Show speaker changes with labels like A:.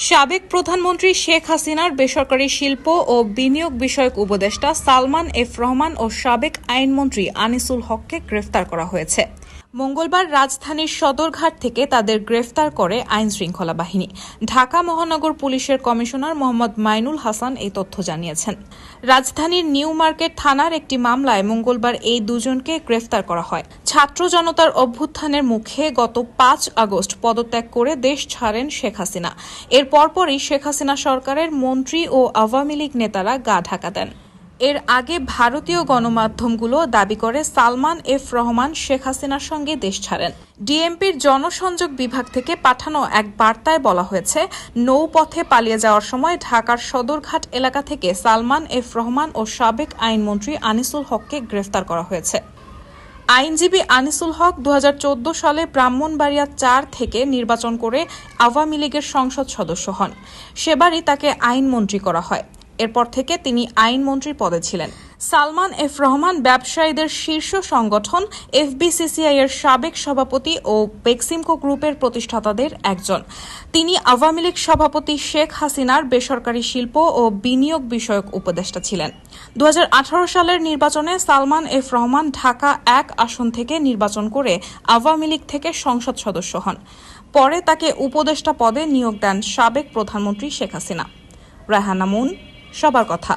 A: সাবেক প্রধানমন্ত্রী শেখ হাসিনার বেসরকারি শিল্প ও বিনিয়োগ বিষয়ক উপদেষ্টা সালমান এফ রহমান ও সাবেক আইনমন্ত্রী আনিসুল হককে গ্রেফতার করা হয়েছে। মঙ্গলবার রাজধানীর সদরঘাট থেকে তাদের গ্রেফতার করে আইনশৃঙ্খলা বাহিনী। ঢাকা মহানগর পুলিশের কমিশনার মোহাম্মদ মাইনুল হাসান এই তথ্য জানিয়েছেন। রাজধানীর নিউ মার্কেট থানার একটি মামলায় মঙ্গলবার এই দুজনকে গ্রেফতার করা হয়। ছাত্র জনতার অভ্যুত্থানের মুখে গত ৫ আগস্ট পদত্যাগ করে দেশ ছাড়েন শেখ হাসিনা। এর পরপরই শেখ হাসিনা সরকারের মন্ত্রী ও আওয়ামী লীগ নেতারা গা ঢাকা দেন। এর আগে ভারতীয় গণমাধ্যমগুলো দাবি করে সালমান এফ রহমান শেখ হাসিনার সঙ্গে দেশ ছাড়েন। ডিএমপির জনসংযোগ বিভাগ থেকে পাঠানো এক বার্তায় বলা হয়েছে, নৌপথে পালিয়ে যাওয়ার সময় ঢাকার সদরঘাট এলাকা থেকে সালমান এফ রহমান ও সাবেক আইনমন্ত্রী আনিসুল হককে গ্রেফতার করা হয়েছে। আইনজীবী আনিসুল হক ২০১৪ সালে ব্রাহ্মণবাড়িয়া ৪ থেকে নির্বাচন করে আওয়ামী লীগের সংসদ সদস্য হন। সেবারই তাকে আইনমন্ত্রী করা হয়। এরপর থেকে তিনি আইনমন্ত্রীর পদে ছিলেন। সালমান এফ রহমান ব্যবসায়ীদের শীর্ষ সংগঠন এফবিসিসিআই এর সাবেক সভাপতি ও বেক্সিমকো গ্রুপের প্রতিষ্ঠাতাদের একজন। তিনি আওয়ামী লীগ সভাপতি শেখ হাসিনার বেসরকারি শিল্প ও বিনিয়োগ বিষয়ক উপদেষ্টা ছিলেন। ২০১৮ সালের নির্বাচনে সালমান এফ রহমান ঢাকা ১ আসন থেকে নির্বাচন করে আওয়ামী লীগ থেকে সংসদ সদস্য হন। পরে তাকে উপদেষ্টা পদে নিয়োগ দেন সাবেক প্রধানমন্ত্রী শেখ হাসিনা। রায়হানা মুন, সবার কথা।